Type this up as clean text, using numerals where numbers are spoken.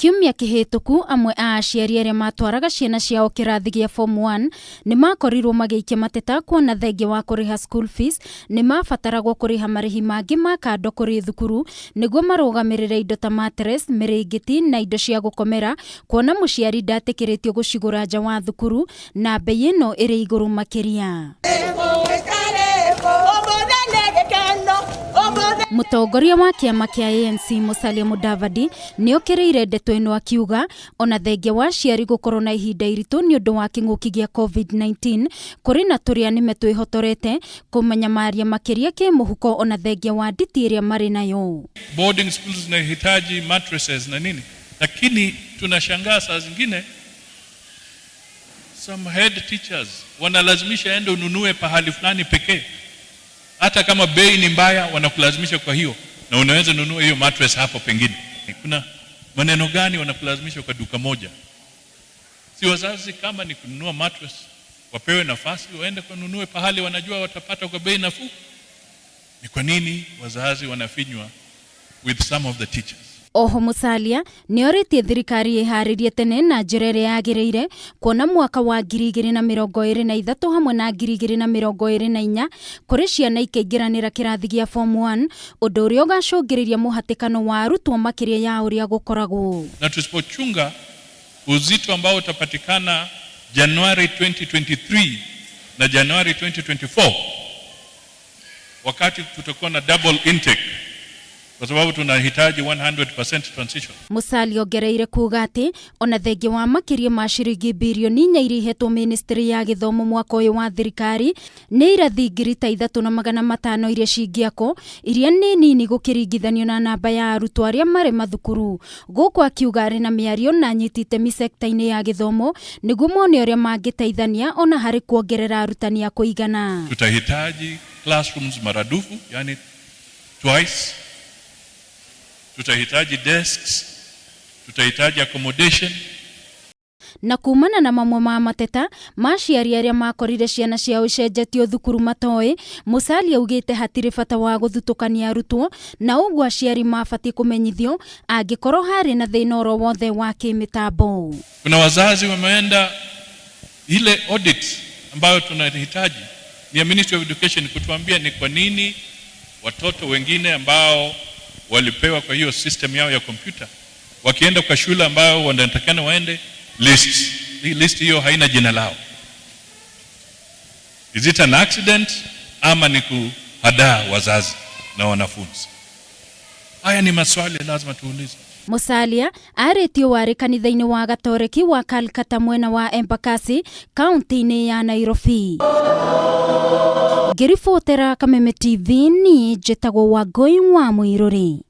Kiumia kihituku amwe a aciari aria matwaraga ciana ciao kirathi gia form 1 ni makorirwo magiikia mateta kuona thengia wa kuriha school fees ni mabataragwo kuriha marihi mangi ma kando kuri thukuru niguo marugamirire indo ta mattress, miringiti na indo cia gukomera kuona muciari ndatikiritio gucigura nja wa thukuru na bei ino iri iguru makiria. Mutongoria wa kiama kia ANC Musalia Mudavadi ni okireire ndeto ino akiuga ona thengia wa aciari gukorwo na ihinda iritu ni undu wa king'uki gia COVID-19 kuri na turia nime twihotorete kumenya maria makiria ki muhuko ona thengia wa nditi iria mari nayo. Boarding schools zinahitaji mattresses na nini, lakini tunashangaa saa zingine some head teachers wanalazimisha ende ununue pahali fulani pekee. Hata kama bei ni mbaya wanakulazimisha kwa hiyo, na unaweza nunua hiyo mattress hapo pengine. Kuna maneno gani wanakulazimisha kwa duka moja? Si wazazi kama ni kununua mattress wapewe nafasi waende kununue pahali wanajua watapata kwa bei nafuu? Ni kwa nini wazazi wanafinywa with some of the teachers? Oho Musalia nioritie thirikari iharirie tene na njira iria yagireire kuona mwaka wa 2023 hamwe na 2024 kuri ciana ikeingiranira kirathi gia form 1 undu uria ugacungiriria muhatikano wa arutwo makiria ya uria gukoragwo. Na tusipochunga uzito ambao utapatikana Januari 2023 na Januari 2024 wakati tutakuwa na double intake, kwa sababu tunahitaji 100% transition. Musalia ongereire kuuga ati ona thengia wa makiria ma ciringi bilioni 4 irihetwo ministry ya githomo mwaka uyu wa thirikari ni irathi 3,500 iria cingiako iria ni nini gukiringithanio na namba ya arutwo aria mari mathukuru. Guku akiuga ari na miario na nyitite mi sector-ini ya githomo niguo mone uria mangiteithania ona hari kuongerera arutani a kuigana. Tutahitaji classrooms maradufu, yani twice. Tutahitaji desks, tutahitaji accommodation. Na kumana na mamwe ma mateta maciari aria makorire ciana ciao icenjetio thukuru matoe, Musalia ugite hatire bata wa guthutukania arutwo na uguo aciari mabati kumenyithio angikorwo hari na thina oro wothe wa kimitambo. Kuna wazazi wameenda ile audit ambayo tunahitaji ni ya Ministry of Education kutuambia ni kwa nini watoto wengine ambao walipewa kwa hiyo system yao ya kompyuta wakienda kwa shule ambao wanatakana waende list hiyo haina jina lao. Is it an accident ama ni kuhadaa wazazi na wanafunzi? Haya ni maswali lazima tuulize. Musalia aretio wari kanitha-ini wa Gatoreki wa Calcutta mwena wa Embakasi kaunti-ini ya Nairobi. Ngiribotera Kameme TV ni njitagwo Wangui wa Muiruri.